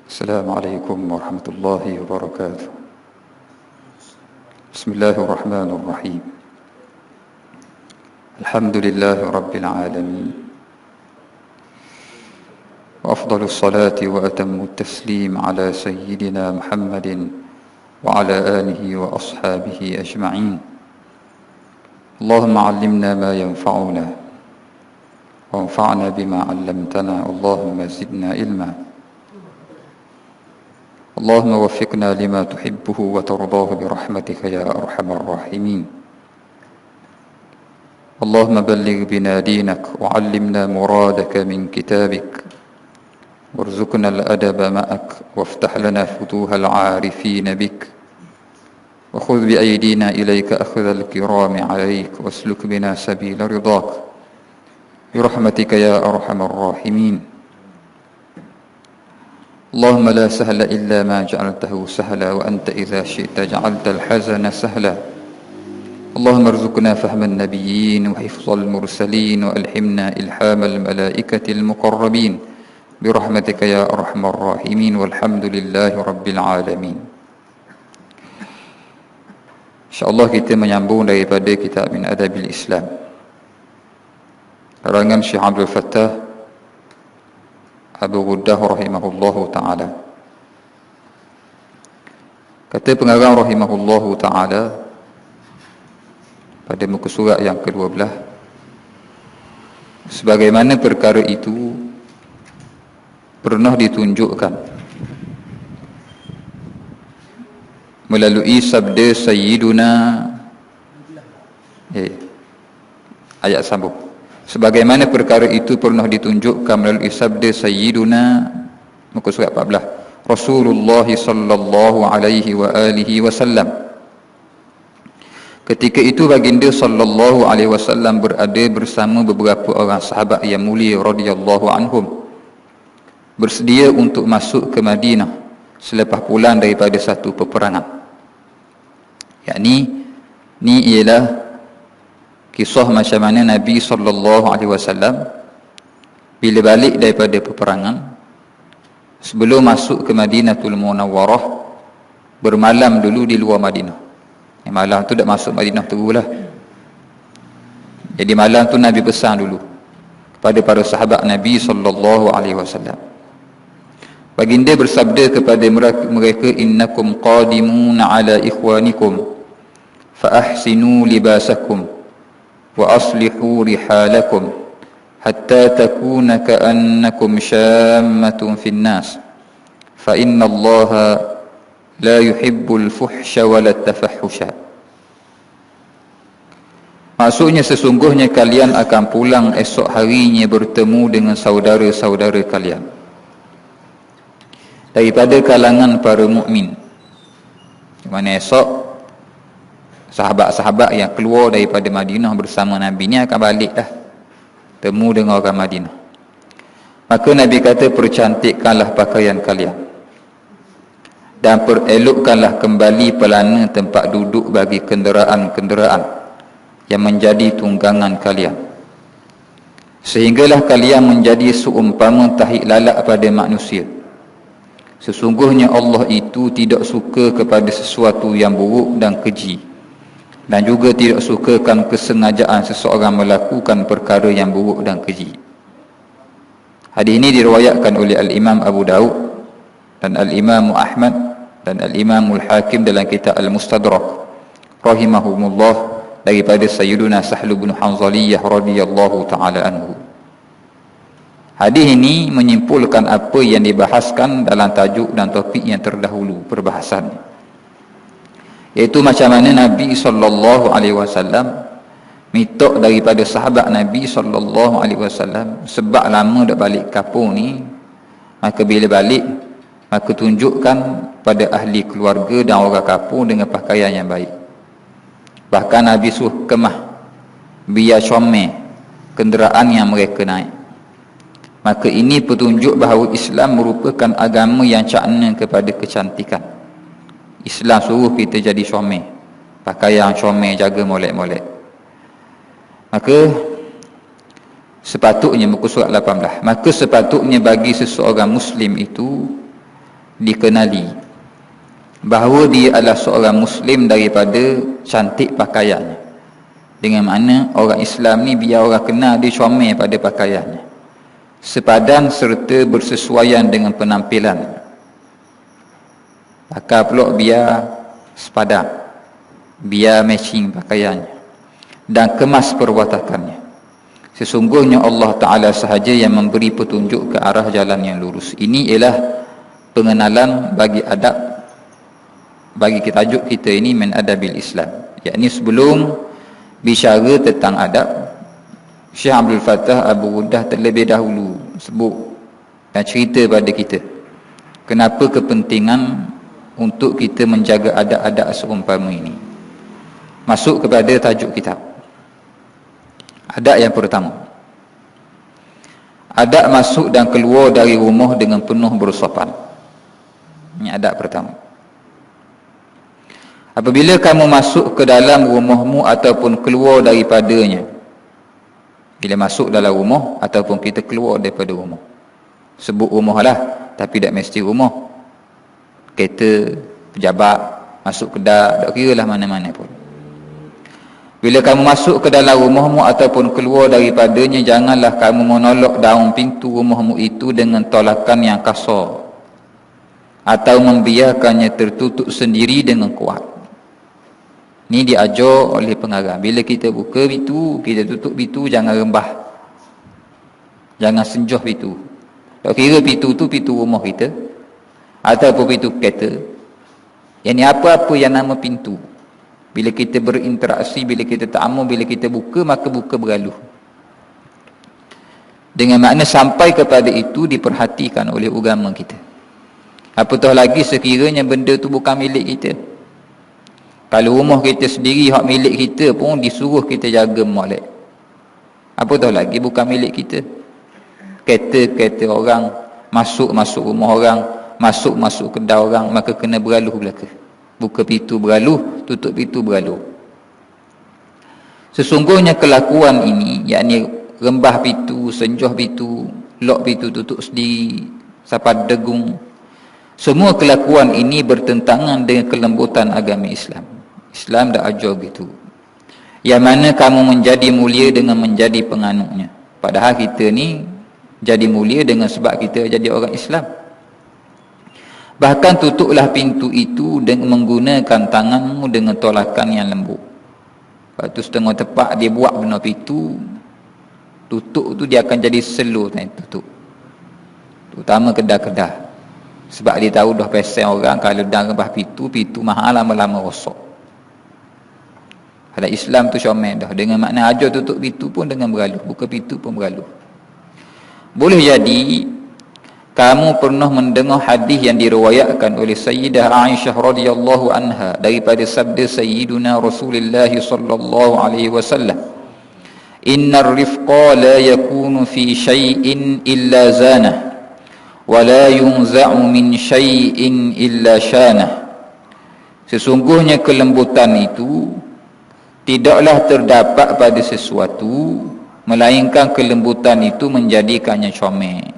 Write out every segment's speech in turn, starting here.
السلام عليكم ورحمة الله وبركاته. بسم الله الرحمن الرحيم. الحمد لله رب العالمين، وأفضل الصلاة وأتم التسليم على سيدنا محمد وعلى آله وأصحابه أجمعين. اللهم علمنا ما ينفعنا وانفعنا بما علمتنا، اللهم زدنا علما. اللهم وفقنا لما تحبه وترضاه برحمتك يا أرحم الراحمين. اللهم بلغ بنا دينك وعلمنا مرادك من كتابك، وارزقنا الأدب معك، وافتح لنا فتوح العارفين بك، وخذ بأيدينا إليك أخذ الكرام عليك، واسلك بنا سبيل رضاك برحمتك يا أرحم الراحمين. اللهم لا سهل إلا ما جعلته سهلا، وأنت إذا شئت جعلت الحزن سهلا. اللهم ارزقنا فهم النبيين وحفظ المرسلين، وألهمنا إلحام الملائكة المقربين برحمتك يا أرحم الراحمين، والحمد لله رب العالمين. InsyaAllah kita menyambung daripada kitab Min Adabil Islam, karangan Syekh Abdul Fattah Abu Ghuddah rahimahullahu ta'ala. Kata pengarang rahimahullahu ta'ala pada muka surat yang ke-12, sebagaimana perkara itu pernah ditunjukkan melalui sabda Sayyiduna ayat sambung. Sebagaimana perkara itu pernah ditunjukkan melalui sabda Sayyiduna, muka surat 14, Rasulullah sallallahu alaihi wa alihi wasallam. Ketika itu baginda sallallahu alaihi wasallam berada bersama beberapa orang sahabat yang mulia radhiyallahu anhum, bersedia untuk masuk ke Madinah selepas pulang daripada satu peperangan. Yakni ni ialah kisah macam mana Nabi SAW bila balik daripada peperangan, sebelum masuk ke Madinatul Munawwarah, bermalam dulu di luar Madinah. Malam tu tak masuk Madinah terulah. Jadi malam tu Nabi pesan dulu kepada para sahabat Nabi SAW. Baginda bersabda kepada mereka, innakum qadimuna ala ikhwanikum fa ahsinu libasakum wa aslihu rihalakum hatta takuna ka'annakum syammatun fin nas fa inna Allaha la yuhibbul fuhsya wala tafahhusha. Maksudnya, sesungguhnya kalian akan pulang esok harinya bertemu dengan saudara-saudara kalian daripada kalangan para mukmin. Di mana esok sahabat-sahabat yang keluar daripada Madinah bersama Nabi ni akan balik dah, temu dengan orang Madinah. Maka Nabi kata, percantikkanlah pakaian kalian dan perelokkanlah kembali pelana tempat duduk bagi kenderaan-kenderaan yang menjadi tunggangan kalian, sehinggalah kalian menjadi seumpama tahi lalat pada manusia. Sesungguhnya Allah itu tidak suka kepada sesuatu yang buruk dan keji, dan juga tidak sukakan kesengajaan seseorang melakukan perkara yang buruk dan keji. Hadis ini diriwayatkan oleh Al-Imam Abu Daud dan Al-Imam Ahmad dan Al-Imam Al-Hakim dalam kitab Al-Mustadrak rahimahumullah, daripada Sayyiduna Sahlu bin Hanzaliyah radhiyallahu ta'ala anhu. Hadis ini menyimpulkan apa yang dibahaskan dalam tajuk dan topik yang terdahulu perbahasan, iaitu macam mana Nabi SAW minta daripada sahabat Nabi SAW, sebab lama dah balik kampung ni, maka bila balik, maka tunjukkan pada ahli keluarga dan orang kampung dengan pakaian yang baik. Bahkan Nabi suruh kemah biar comel kenderaan yang mereka naik. Maka ini petunjuk bahawa Islam merupakan agama yang cakna kepada kecantikan. Islam suruh kita jadi comel, pakaian comel, jaga molek-molek. Maka sepatutnya, muka surat 18, maka sepatutnya bagi seseorang Muslim itu dikenali bahawa dia adalah seorang Muslim daripada cantik pakaiannya. Dengan makna orang Islam ni biar orang kenal dia comel pada pakaiannya, sepadan serta bersesuaian dengan penampilan. Pakai pula biar sepadan, biar matching pakaiannya dan kemas perwatakannya. Sesungguhnya Allah Ta'ala sahaja yang memberi petunjuk ke arah jalan yang lurus. Ini ialah pengenalan bagi adab, bagi tajuk kita ini min adabil Islam, yakni sebelum bicara tentang adab, Syekh Abdul Fattah Abu Ghuddah terlebih dahulu sebut dan cerita pada kita kenapa kepentingan untuk kita menjaga adab-adab seumpama ini. Masuk kepada tajuk kitab. Adab yang pertama, adab masuk dan keluar dari rumah dengan penuh bersopan. Ini adab pertama. Apabila kamu masuk ke dalam rumahmu ataupun keluar daripadanya, bila masuk dalam rumah ataupun kita keluar daripada rumah, sebut rumah lah, tapi tak mesti rumah. Kereta, pejabat, masuk kedai, tak kira lah mana-mana pun. Bila kamu masuk ke dalam rumahmu ataupun keluar daripadanya, janganlah kamu menolak daun pintu rumahmu itu dengan tolakan yang kasar, atau membiarkannya tertutup sendiri dengan kuat. Ni diajar oleh pengarang. Bila kita buka pintu, kita tutup pintu, jangan rembah, jangan senjoh pintu. Tak kira pintu tu pintu rumah kita ataupun pintu kereta. Yang ni apa-apa yang nama pintu, bila kita berinteraksi, bila kita ta'amul, bila kita buka, maka buka berlalu. Dengan makna sampai kepada itu diperhatikan oleh agama kita. Apatah lagi sekiranya benda tu bukan milik kita. Kalau rumah kita sendiri, hak milik kita pun disuruh kita jaga molek, apatah lagi bukan milik kita. Kereta orang, masuk rumah orang, masuk kedai orang, maka kena beraluh belaka. Buka pintu beraluh, tutup pintu beraluh. Sesungguhnya kelakuan ini, yakni rembah pintu, senjoh pintu, lock pintu tutup sendiri, sapat degung, semua kelakuan ini bertentangan dengan kelembutan agama Islam. Islam dah ajar gitu, yang mana kamu menjadi mulia dengan menjadi penganutnya. Padahal kita ni jadi mulia dengan sebab kita jadi orang Islam. Bahkan tutuplah pintu itu dengan menggunakan tanganmu dengan tolakan yang lembut. Lepas tu setengah tepat dia buat benda pintu, tutup tu dia akan jadi slow tutup. Terutama kedai-kedai. Sebab dia tahu dah pesen orang kalau dah rembah pintu mahal, lama-lama rosak. Kalau Islam tu comel dah. Dengan makna ajar tutup pintu pun dengan beraluh, buka pintu pun beraluh. Boleh jadi kamu pernah mendengar hadis yang diriwayatkan oleh Sayyidah Aisyah radhiyallahu anha daripada sabda Sayyiduna Rasulullah sallallahu alaihi wasallam, "Innar rifqa la yakunu fi syai'in illa zanah, wa la yunza'u min syai'in illa syanah." Sesungguhnya kelembutan itu tidaklah terdapat pada sesuatu, melainkan kelembutan itu menjadikannya comel.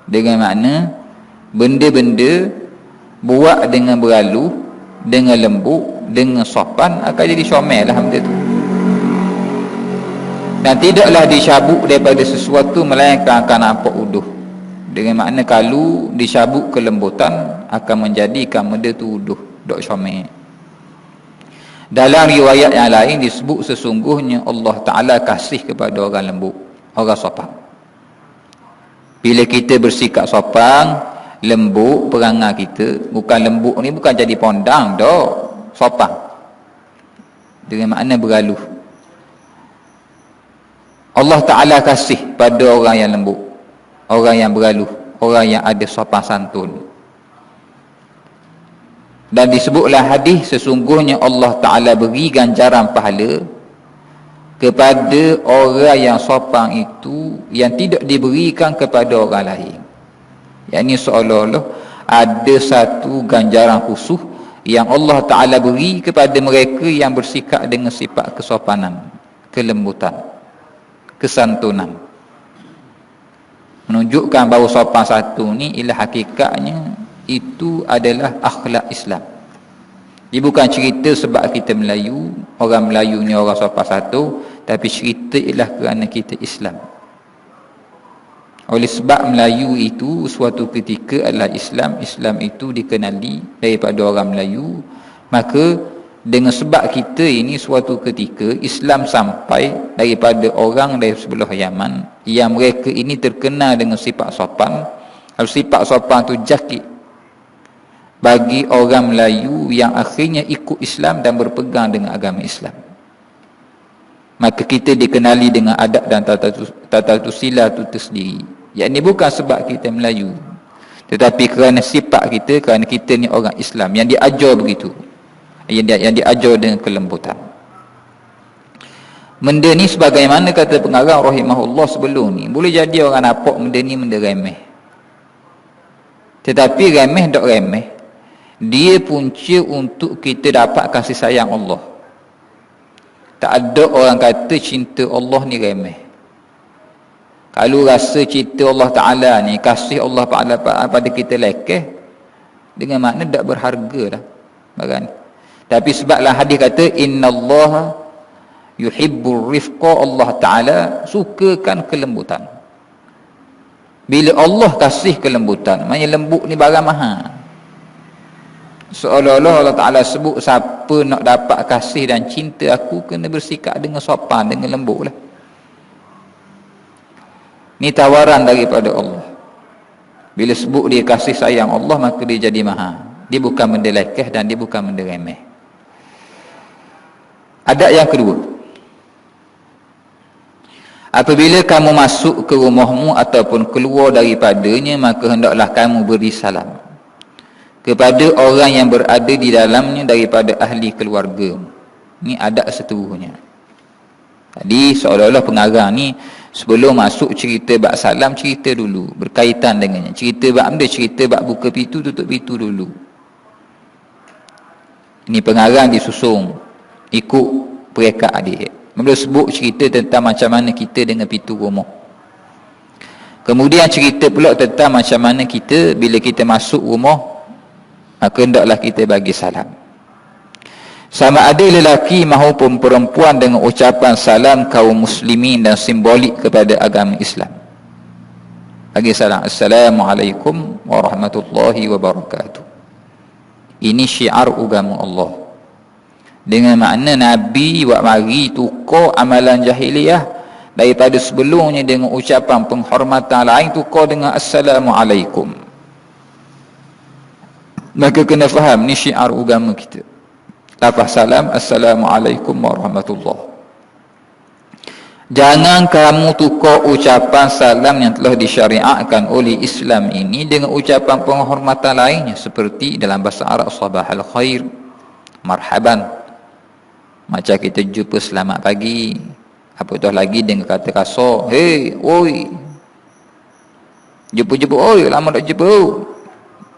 Dengan makna benda-benda buat dengan beraluh, dengan lembut, dengan sopan, akan jadi comel lah benda tu. Dan tidaklah dicabut daripada sesuatu, melainkan akan nampak uduh. Dengan makna kalau dicabut kelembutan, akan menjadikan benda tu uduh, dok comel. Dalam riwayat yang lain disebut sesungguhnya Allah Ta'ala kasih kepada orang lembut, orang sopan. Bila kita bersikap sopan, lembut perangai kita, bukan lembut ni bukan jadi pondang dah, sopan. Dengan makna beraluh. Allah Ta'ala kasih pada orang yang lembut, orang yang beraluh, orang yang ada sopan santun. Dan disebutlah hadis sesungguhnya Allah Ta'ala beri ganjaran pahala kepada orang yang sopan itu yang tidak diberikan kepada orang lain. Yang ini seolah-olah ada satu ganjaran khusus yang Allah Ta'ala beri kepada mereka yang bersikap dengan sifat kesopanan, kelembutan, kesantunan. menunjukkan bahawa sopan satu ni ialah hakikatnya itu adalah akhlak Islam. Dia bukan cerita sebab kita Melayu, orang Melayu ni orang sopan satu, tapi cerita ialah kerana kita Islam. Oleh sebab Melayu itu suatu ketika adalah Islam, Islam itu dikenali daripada orang Melayu, maka dengan sebab kita ini suatu ketika Islam sampai daripada orang dari sebelah Yaman yang mereka ini terkenal dengan sifat sopan. Lalu sifat sopan tu jakit bagi orang Melayu yang akhirnya ikut Islam dan berpegang dengan agama Islam. Maka kita dikenali dengan adab dan tata sila itu tersendiri. Yang ini bukan sebab kita Melayu, tetapi kerana sifat kita, kerana kita ni orang Islam yang diajar begitu, yang diajar dengan kelembutan. Benda ni sebagaimana kata pengarang rahimahullah sebelum ni, boleh jadi orang nampak benda ni benda remeh, tetapi remeh tak remeh, dia punca untuk kita dapat kasih sayang Allah. Tak ada orang kata cinta Allah ni remeh. Kalau rasa cinta Allah Ta'ala ni, kasih Allah Ta'ala pada kita lekeh, dengan makna tak berharga dah barang. Tapi sebablah hadis kata innallaha yuhibbur rifqa, Allah Ta'ala sukakan kelembutan. Bila Allah kasih kelembutan, maknanya lembut ni barang mahal. Seolah-olah Allah Ta'ala sebut siapa nak dapat kasih dan cinta aku kena bersikap dengan sopan, dengan lembut lah. Ni tawaran daripada Allah. Bila sebut dia kasih sayang Allah, maka dia jadi mahal. Dia bukan benda lekeh dan dia bukan benda remeh. Adab yang kedua, apabila kamu masuk ke rumahmu ataupun keluar daripadanya, maka hendaklah kamu beri salam kepada orang yang berada di dalamnya daripada ahli keluarga. Ini adab seterusnya. Tadi seolah-olah pengarang ni sebelum masuk cerita bab salam, cerita dulu berkaitan dengannya. Cerita bab benda, cerita bab buka pintu, tutup pintu dulu. Ini pengarang disusung ikut perekat dia. Mula sebut cerita tentang macam mana kita dengan pintu rumah. Kemudian cerita pula tentang macam mana kita bila kita masuk rumah, maka hendaklah kita bagi salam. Sama ada lelaki maupun perempuan dengan ucapan salam kaum muslimin dan simbolik kepada agama Islam. Bagi salam, Assalamualaikum warahmatullahi wabarakatuh. Ini syiar agama Allah. Dengan makna Nabi buat mari tukar amalan jahiliyah daripada sebelumnya dengan ucapan penghormatan lain, tukar dengan Assalamualaikum. Maka kena faham ni syiar agama kita. Lafaz salam, Assalamualaikum warahmatullahi. Jangan kamu tukar ucapan salam yang telah disyariatkan oleh Islam ini dengan ucapan penghormatan lainnya, seperti dalam bahasa Arab sabahal khair, marhaban. Macam kita jumpa selamat pagi, apatah lagi dengan kata kasar, hey, oi. Jumpa-jumpa, oi, lama tak jumpa.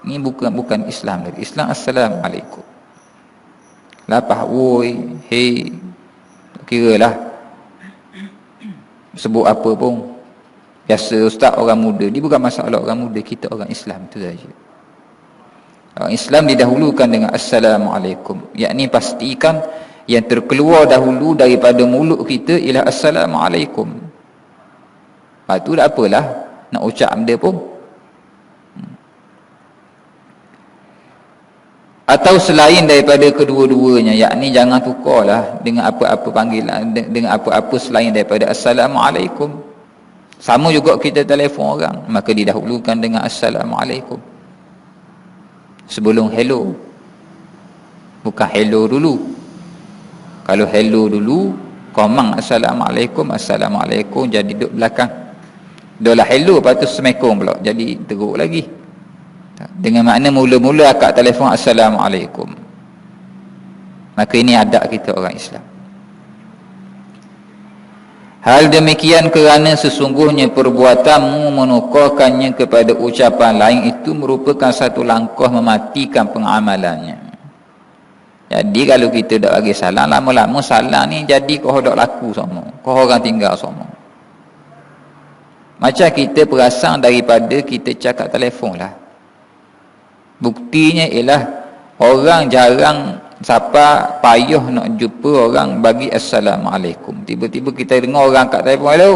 Ini bukan Islam lagi. Islam Assalamualaikum. Lapah, woi, hei, kira lah sebut apa pun biasa. Ustaz orang muda, dia bukan masalah orang muda, kita orang Islam, itu saja. Orang Islam didahulukan dengan Assalamualaikum, yakni pastikan yang terkeluar dahulu daripada mulut kita ialah Assalamualaikum. Lepas tu tak apalah nak ucap benda pun. Atau selain daripada kedua-duanya, yakni jangan tukarlah dengan apa-apa panggilan, dengan apa-apa selain daripada Assalamualaikum. Sama juga kita telefon orang, maka didahulukan dengan Assalamualaikum sebelum hello. Bukan hello dulu. Kalau hello dulu, komang Assalamualaikum, Assalamualaikum, jadi duduk belakang. Dah lah hello, lepas tu Assalamualaikum pula, jadi teruk lagi. Dengan makna mula-mula akak telefon Assalamualaikum. Maka ini adab kita orang Islam. Hal demikian kerana sesungguhnya perbuatanmu menukarkannya kepada ucapan lain itu merupakan satu langkah mematikan pengamalannya. Jadi kalau kita tak bagi salam, lama-lama salam ni jadi kau tak laku sama, kau orang tinggal sama. Macam kita perasan daripada kita cakap telefon lah. Buktinya ialah orang jarang siapa payah nak jumpa orang bagi Assalamualaikum. Tiba-tiba kita dengar orang angkat telefon, hello.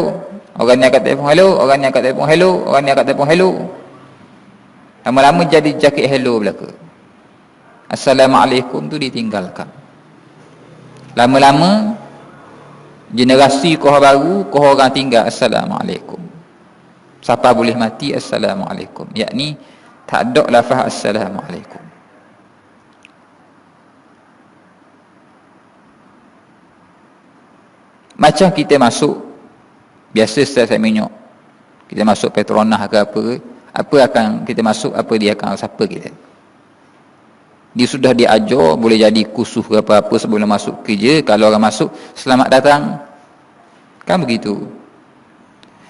Orang ni angkat telefon, hello. Orang ni angkat telefon, hello. Orang ni angkat telefon, hello. Lama-lama jadi jakit hello belaka. Assalamualaikum tu ditinggalkan. Lama-lama generasi kau baru, kau orang tinggal Assalamualaikum. Siapa boleh mati Assalamualaikum. Yakni tak ada lafaz Assalamualaikum. Macam kita masuk, biasa saya minyak, kita masuk Petronas ke apa akan kita masuk, apa dia akan siapa kita. Dia sudah diajar, boleh jadi kursus ke apa-apa sebelum masuk kerja. Kalau orang masuk, selamat datang. Kan begitu.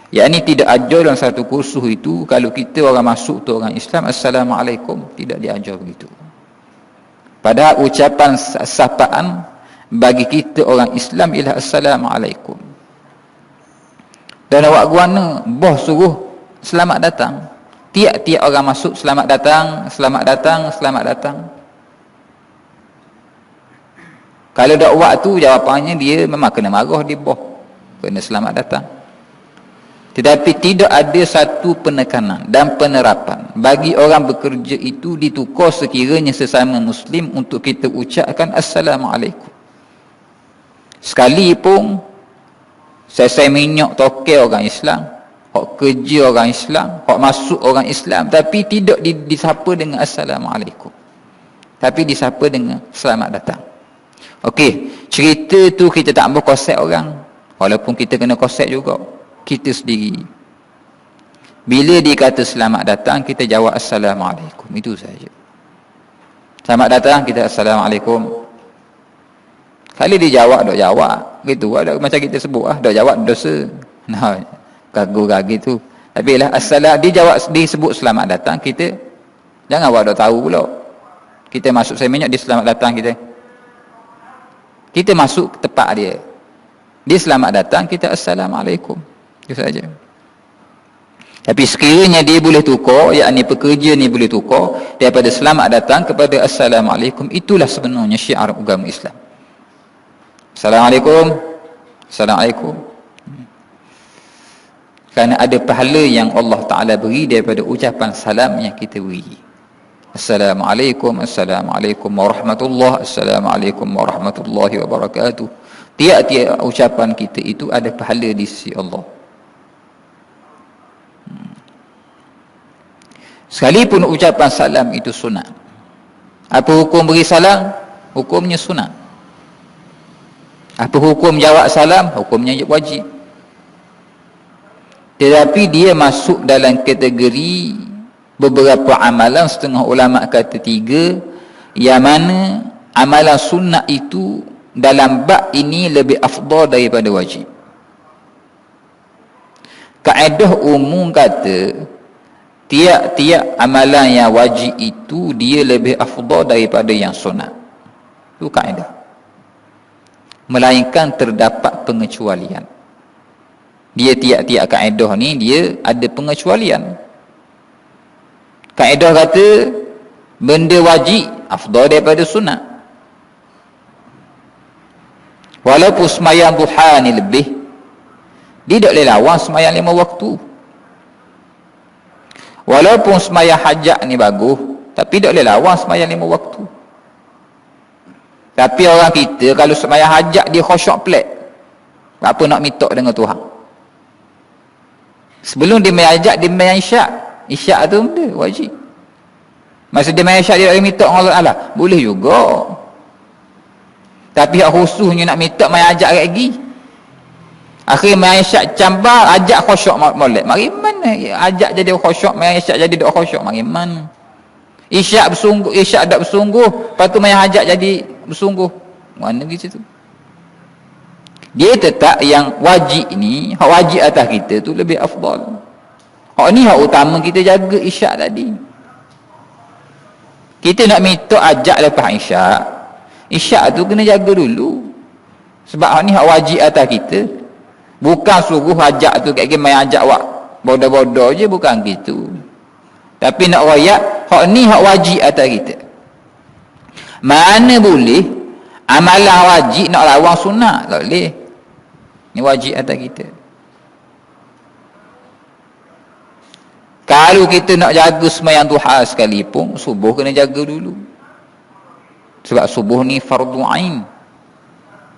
Yang ini tidak ajar dalam satu kursus itu, kalau kita orang masuk tu orang Islam, Assalamualaikum, tidak diajar begitu. Padahal ucapan sapaan bagi kita orang Islam ialah Assalamualaikum. Dan awak guana, bos suruh selamat datang. Tiap-tiap orang masuk, selamat datang, selamat datang, selamat datang. Kalau dakwah tu jawapannya dia memang kena marah dia bos. Kena selamat datang. Tetapi tidak ada satu penekanan dan penerapan bagi orang bekerja itu ditukar sekiranya sesama Muslim untuk kita ucapkan Assalamualaikum. Sekalipun saya minyak tokel orang Islam, hak kerja orang Islam, hak masuk orang Islam, tapi tidak disapa dengan Assalamualaikum. Tapi disapa dengan selamat datang. Okey, cerita tu kita tak ambil konsep orang. Walaupun kita kena konsep juga. Kita sendiri. Bila dia kata selamat datang, kita jawab Assalamualaikum. Itu saja. Selamat datang, kita Assalamualaikum. Kali dia jawab, dok jawab. Gitu, ada macam kita sebut dok jawab dosa. Nah, gagu-gagu tu. Tapi lah dia jawab, dia sebut selamat datang, kita jangan awak dok tahu pula. Kita masuk saya minyak, dia selamat datang kita. Kita masuk ke tempat dia. Dia selamat datang, kita Assalamualaikum. Itu saja. Tapi sekiranya dia boleh tukar, yakni pekerja ni boleh tukar daripada selamat datang kepada Assalamualaikum, itulah sebenarnya syiar agama Islam. Assalamualaikum. Assalamualaikum. Kerana ada pahala yang Allah Ta'ala beri daripada ucapan salam yang kita beri. Assalamualaikum, Assalamualaikum warahmatullahi, Assalamualaikum warahmatullahi wabarakatuh. Tiap-tiap ucapan kita itu ada pahala di sisi Allah. Sekalipun ucapan salam itu sunat. Apa hukum beri salam? Hukumnya sunat. Apa hukum jawab salam? Hukumnya wajib. Tetapi dia masuk dalam kategori beberapa amalan, setengah ulama kata 3, yang mana amalan sunat itu dalam bab ini lebih afdal daripada wajib. Kaedah umum kata tiap-tiap amalan yang wajib itu dia lebih afdal daripada yang sunat. Itu kaedah. Melainkan terdapat pengecualian. Dia tiap-tiap kaedah ni dia ada pengecualian. Kaedah kata benda wajib afdal daripada sunat. Walaupun semayang duha ni lebih, dia tak boleh lawan semayang 5 waktu. Walaupun semayang hajat ni bagus, tapi tak boleh lawan semayang 5 waktu. Tapi orang kita kalau semayang hajat dia khusyuk pelik. Apa nak minta dengan Tuhan? Sebelum dia main hajat, dia main isyak. Isyak tu benda wajib. Masa dia main isyak dia tak minta dengan Allah Ta'ala, boleh juga. Tapi khususnya nak minta main hajat lagi. Akhir main isyak cambar, ajak khusyuk molek. Mari mana ajak jadi khusyuk, main isyak jadi tak khusyuk, mari mana? Isyak bersungguh, isyak tak bersungguh, lepas tu main hajat jadi bersungguh. Mana pergi situ? Dia tetap yang wajib ni, hak wajib atas kita tu lebih afdal. Hak ni hak utama kita jaga isyak tadi. Kita nak minta ajak lepas isyak, isyak tu kena jaga dulu. Sebab hak ni hak wajib atas kita. Bukan suruh ajak tu kat main ajak awak bodoh-bodoh je bukan gitu. Tapi nak royak hak ni hak wajib atas kita. Mana boleh amalan wajib nak lawan sunat, tak boleh. Ni wajib atas kita. Kalau kita nak jaga sembahyang duha sekalipun, subuh kena jaga dulu. Sebab subuh ni fardu ain.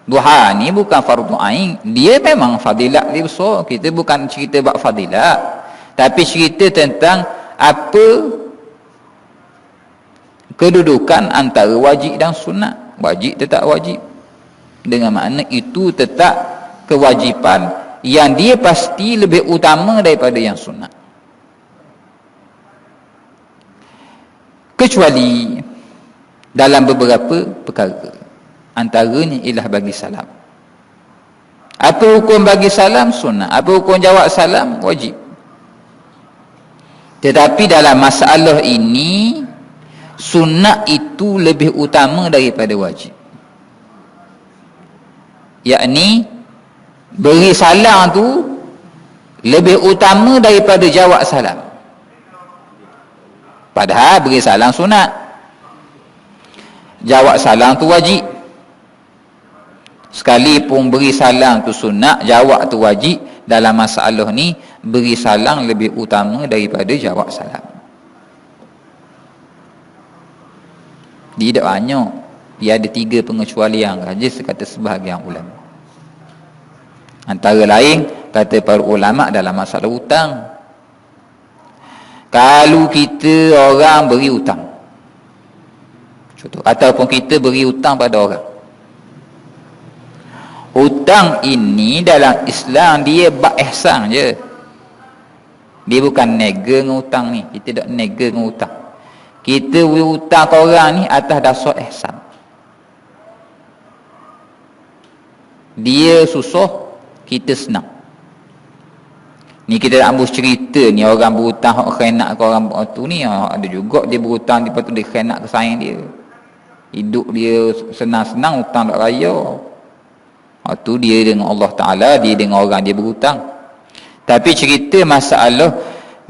Duha ni bukan fardu ain. Dia memang fadilat dia besar. Kita bukan cerita bab fadilat, tapi cerita tentang apa kedudukan antara wajib dan sunat. Wajib tetap wajib, dengan makna itu tetap kewajipan yang dia pasti lebih utama daripada yang sunat. Kecuali dalam beberapa perkara, antaranya ialah bagi salam. Apa hukum bagi salam? Sunat. Apa hukum jawab salam? Wajib. Tetapi dalam masalah ini, sunat itu lebih utama daripada wajib. Yakni beri salam tu lebih utama daripada jawab salam. Padahal beri salam sunat, jawab salam tu wajib. Sekalipun beri salam tu sunat, jawab tu wajib, dalam masalah ni beri salam lebih utama daripada jawab salam. Dia tak banyak. Dia ada 3 pengecualian saja sekata sebahagian ulama. Antara lain kata para ulama dalam masalah hutang. Kalau kita orang beri hutang, contoh, ataupun kita beri hutang pada orang, hutang ini dalam Islam dia bab ihsan je. Dia bukan nega dengan hutang ni. Kita tak nega dengan hutang. Kita beri hutang ke orang ni atas dasar ihsan. Dia susah, kita senang. Ni kita ambil cerita ni, orang berhutang hak khianat ke orang tu ni, ada juga dia berhutang lepas tu dia khianat ke sayang dia. Hidup dia senang-senang, hutang tak raya. Tu dia dengan Allah Ta'ala, dia dengan orang dia berhutang. Tapi cerita masalah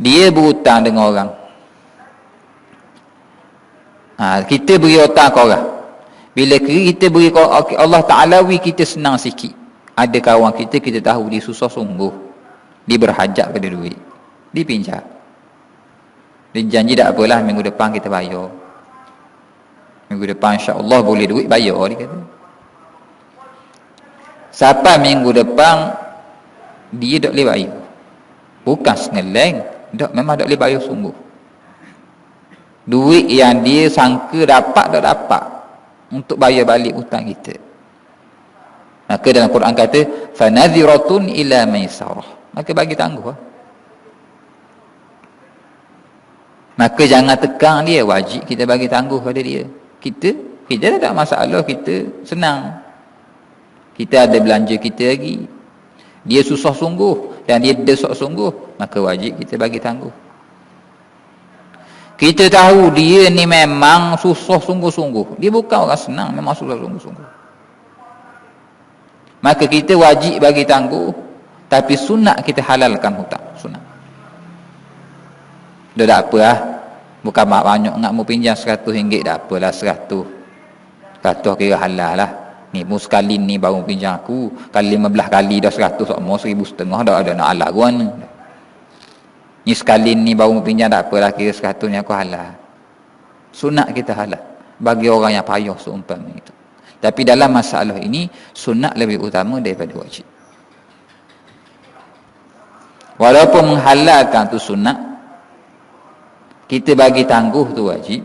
dia berhutang dengan orang, kita beri hutang ke orang. Bila kita beri Allah Ta'ala, kita senang sikit. Ada kawan kita, kita tahu dia susah sungguh, dia berhajat pada duit, dia pinjam, dia janji tak apalah, minggu depan kita bayar, minggu depan insya-Allah boleh duit bayar, dia kata. Sampai minggu depan dia tak boleh bayar, bukan sengeleng, tak, memang tak boleh bayar sungguh. Duit yang dia sangka dapat tak dapat untuk bayar balik hutang kita. Maka dalam Quran kata fanadhiratun ila maisarah, maka bagi tangguh. Maka jangan tekan dia, wajib kita bagi tangguh pada dia. Kita tak masalah, kita senang, kita ada belanja kita lagi, dia susah sungguh dan dia desak sungguh, maka wajib kita bagi tangguh. Kita tahu dia ni memang susah sungguh-sungguh, dia bukan orang senang, memang susah sungguh-sungguh, maka kita wajib bagi tangguh. Tapi sunat kita halalkan hutang, sunat. Dah tak apa lah, bukan banyak nak mau pinjam RM100, tak apalah 100 kira halal lah. Ni mu sekali ni baru pinjam aku, kali 15 kali dah 100, sama 1,500 dah ada nak halal gua ni. Ni sekali ni baru pinjam, tak apalah, kira 100 ni aku halal. Sunat kita halal bagi orang yang payah seumpama itu. Tapi dalam masalah ini, sunat lebih utama daripada wajib. Walaupun menghalalkan tu sunat, kita bagi tangguh tu wajib,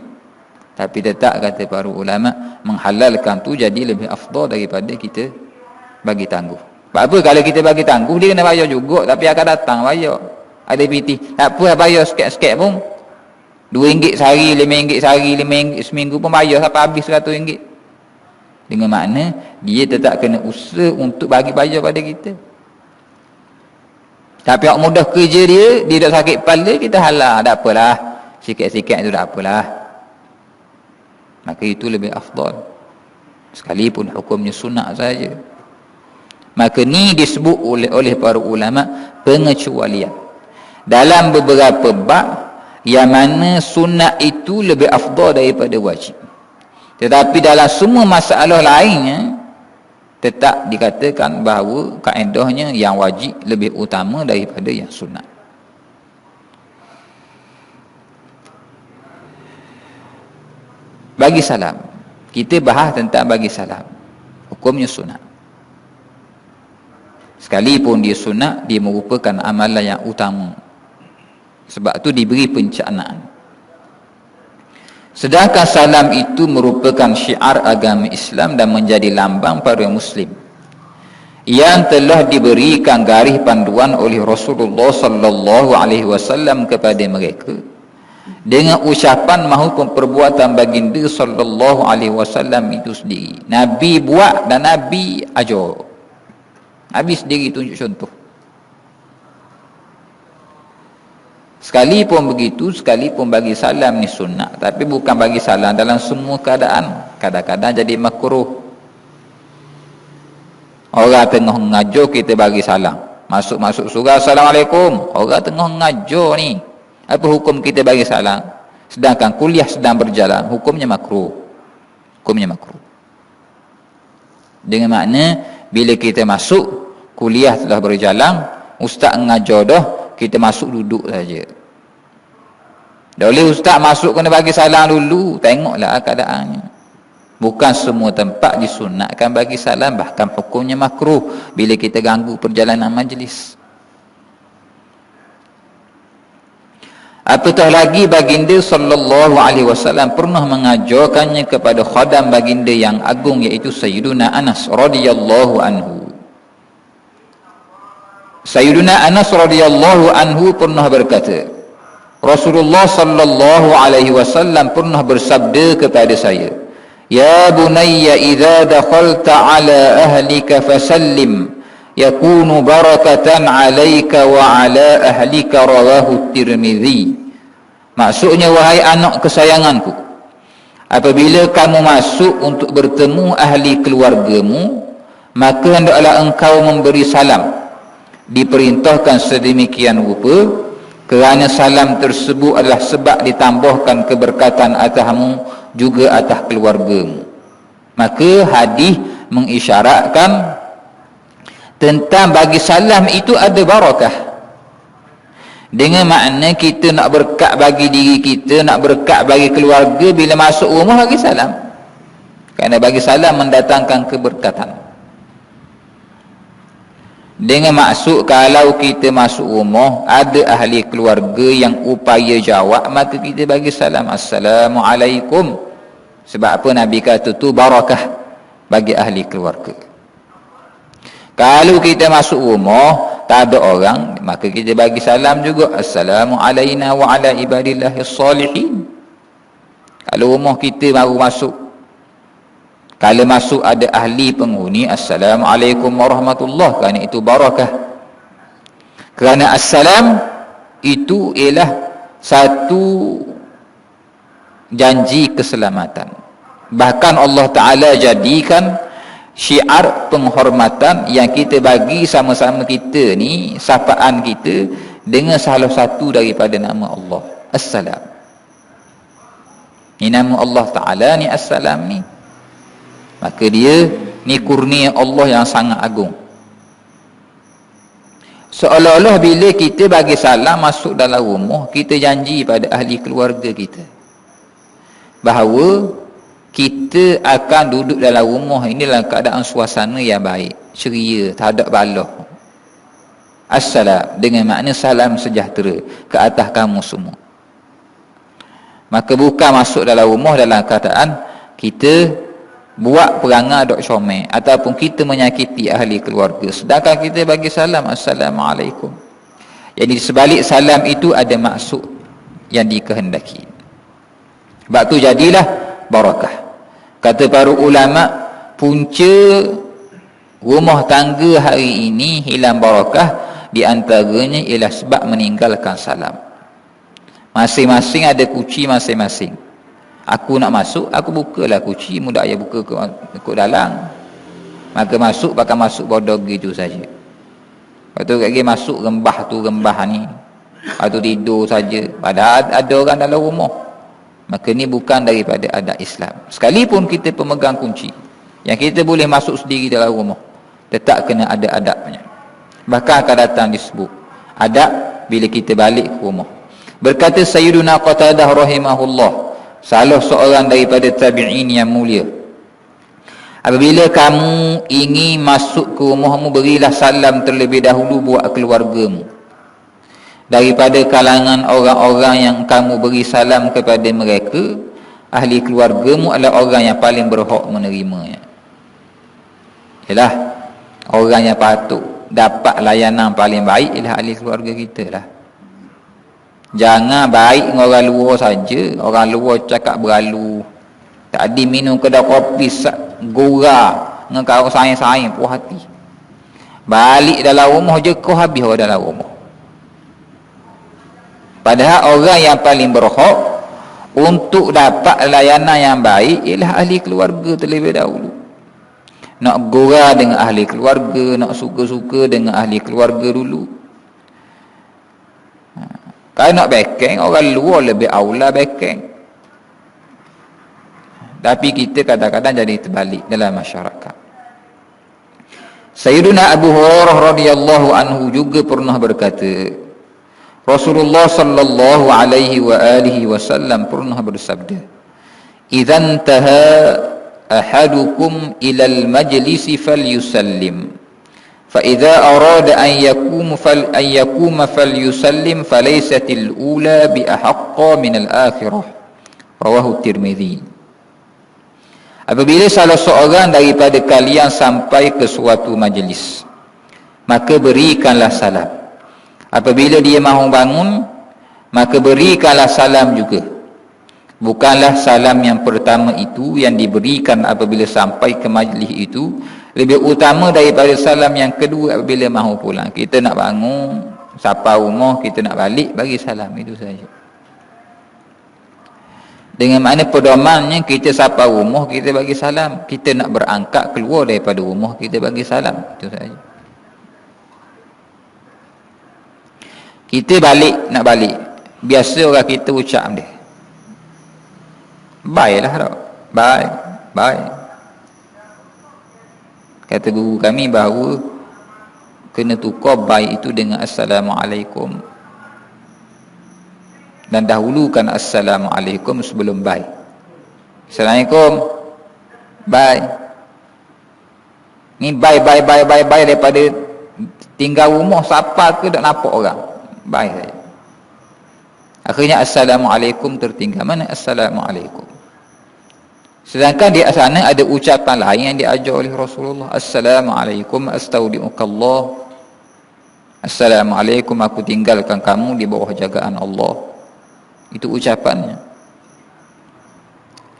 tapi tetap kata para ulama, menghalalkan tu jadi lebih afdal daripada kita bagi tangguh. Sebab apa? Kalau kita bagi tangguh, dia kena bayar juga, tapi akan datang bayar. Ada PT, tak apa bayar sikit-sikit pun, RM2 sehari, RM5 sehari, RM5 seminggu pun bayar sampai habis RM100. Dengan makna dia tetap kena usaha untuk bagi bayar pada kita. Tapi orang mudah kerja dia tak sakit kepala, kita halal, tak apalah, sikit-sikit itu tak apalah. Maka itu lebih afdal, sekalipun hukumnya sunat saja. Maka ni disebut oleh para ulama pengecualian. dalam beberapa bab yang mana sunat itu lebih afdal daripada wajib. Tetapi dalam semua masalah lainnya tetap dikatakan bahawa kaedahnya yang wajib lebih utama daripada yang sunat. Bagi salam, kita bahas tentang bagi salam, hukumnya sunat. Sekalipun dia sunat, dia merupakan amalan yang utama. Sebab tu diberi pencaknaan. Sedangkan salam itu merupakan syiar agama Islam dan menjadi lambang para Muslim yang telah diberikan garis panduan oleh Rasulullah sallallahu alaihi wasallam kepada mereka dengan ucapan maupun perbuatan baginda sallallahu alaihi wasallam itu sendiri. Nabi buat dan Nabi ajar. Nabi sendiri tunjuk contoh. Sekalipun begitu, sekalipun bagi salam ni sunat, tapi bukan bagi salam dalam semua keadaan. Kadang-kadang jadi makruh. Orang tengah ngajar kita bagi salam. Masuk-masuk surau, Assalamualaikum. Orang tengah ngajar ni. Apa hukum kita bagi salam? Sedangkan kuliah sedang berjalan, hukumnya makruh. Hukumnya makruh. Dengan makna, bila kita masuk, kuliah telah berjalan, ustaz ngajar dah, kita masuk duduk saja. Dah boleh ustaz masuk kena bagi salam dulu, tengoklah keadaannya. Bukan semua tempat disunatkan bagi salam, bahkan hukumnya makruh bila kita ganggu perjalanan majlis. Apatah lagi baginda sallallahu alaihi wasallam pernah mengajarkannya kepada khadam baginda yang agung, iaitu Sayyiduna Anas radhiyallahu anhu. Sayyiduna Anas radhiyallahu anhu pernah berkata, Rasulullah sallallahu alaihi wasallam pernah bersabda kepada saya, "Ya bunayya idza dakhalta ala ahlika fasallim yakunu barakatan 'alaika wa 'ala ahlika," rawahu Tirmizi. Maksudnya, wahai anak kesayanganku, apabila kamu masuk untuk bertemu ahli keluargamu, maka hendaklah engkau memberi salam. Diperintahkan sedemikian rupa kerana salam tersebut adalah sebab ditambahkan keberkatan atasmu juga atas keluargamu. Maka hadis mengisyaratkan tentang bagi salam itu ada barakah. Dengan makna kita nak berkat bagi diri kita, nak berkat bagi keluarga, bila masuk rumah bagi salam. Kerana bagi salam mendatangkan keberkatan. Dengan maksud kalau kita masuk rumah ada ahli keluarga yang upaya jawab, maka kita bagi salam, Assalamualaikum. Sebab apa Nabi kata tu barakah bagi ahli keluarga. Kalau kita masuk rumah tak ada orang, maka kita bagi salam juga, Assalamu alayna wa ala ibadillahis salihin. Kalau rumah kita baru masuk, kalau masuk ada ahli penghuni, Assalamualaikum warahmatullahi, kerana itu barakah. Kerana assalam itu ialah satu janji keselamatan. Bahkan Allah Ta'ala jadikan syiar penghormatan yang kita bagi sama-sama kita ni, sapaan kita dengan salah satu daripada nama Allah, Assalam. Ni nama Allah Ta'ala ni Assalam ni. Maka dia ni kurnia Allah yang sangat agung. Seolah-olah bila kita bagi salam masuk dalam rumah, kita janji pada ahli keluarga kita bahawa kita akan duduk dalam rumah ini dalam keadaan suasana yang baik, ceria, tak ada balah. Assalam dengan makna salam sejahtera ke atas kamu semua. Maka bukan masuk dalam rumah dalam keadaan kita buat perangai dok comel ataupun kita menyakiti ahli keluarga, sedangkan kita bagi salam, Assalamualaikum. Jadi sebalik salam itu ada maksud yang dikehendaki. Sebab tu jadilah barakah. Kata para ulama, punca rumah tangga hari ini hilang barakah, di antaranya ialah sebab meninggalkan salam. Masing-masing ada kunci masing-masing. Aku nak masuk, aku bukalah kunci, mudah ayah buka ke dalam. Maka masuk, pakai masuk bodoh gitu saja. Lepas tu lagi masuk rembah tu, rembah ni. atau tidur saja, padahal ada orang dalam rumah. Maka ni bukan daripada adab Islam. Sekalipun kita pemegang kunci, yang kita boleh masuk sendiri dalam rumah, tetap kena ada adabnya. Bahkan akan datang disebut adab bila kita balik ke rumah. Berkata Sayyiduna Qatadah rahimahullah, salah seorang daripada tabi'in yang mulia, apabila kamu ingin masuk ke rumahmu, berilah salam terlebih dahulu buat keluargamu. Daripada kalangan orang-orang yang kamu beri salam kepada mereka, ahli keluargamu adalah orang yang paling berhak menerimanya. Ialah orang yang patut dapat layanan paling baik ialah ahli keluarga kita lah. Jangan baik dengan orang luar saja. Orang luar cakap beralu, tadi minum kedai kopi gurau dengan kau sayang-sayang puas hati, balik dalam rumah je kau habis orang dalam rumah. Padahal orang yang paling berhak untuk dapat layanan yang baik ialah ahli keluarga terlebih dahulu. Nak gurau dengan ahli keluarga, nak suka-suka dengan ahli keluarga dulu. Kalau nak bekeng, orang luar lebih aula bekeng. Tapi kita kadang-kadang jadi terbalik dalam masyarakat. Sayyiduna Abu Hurairah radhiyallahu anhu juga pernah berkata, Rasulullah sallallahu alaihi wa alihi wasallam pernah bersabda, "Idzan taha ahadukum ila al-majlisi falyusallim, fa idza arada an yakuma falyusallim falaysatil ula bi ahaqqa min al-akhirah." Rawahu Tirmizi. Apabila salah seorang daripada kalian sampai ke suatu majlis, maka berikanlah salam. Apabila dia mahu bangun, maka berikanlah salam juga. Bukanlah salam yang pertama itu yang diberikan apabila sampai ke majlis itu lebih utama daripada salam yang kedua apabila mahu pulang. Kita nak bangun, sapa rumah, kita nak balik, bagi salam, itu saja. Dengan makna pedomannya, kita sapa rumah, kita bagi salam. Kita nak berangkat keluar daripada rumah, kita bagi salam, itu saja. Kita balik, nak balik, biasa orang kita ucap dia, bye lah tak? Bye, bye. Kata guru kami bahawa kena tukar bye itu dengan Assalamualaikum, dan dahulukan Assalamualaikum sebelum bye. Assalamualaikum, bye. Ni bye daripada tinggal rumah, siapa ke tak nampak orang, bye saja. Akhirnya Assalamualaikum tertinggal. Mana Assalamualaikum? Sedangkan di sana ada ucapan lain yang diajar oleh Rasulullah. Assalamualaikum astaudiukallah. Assalamualaikum, aku tinggalkan kamu di bawah jagaan Allah. Itu ucapannya.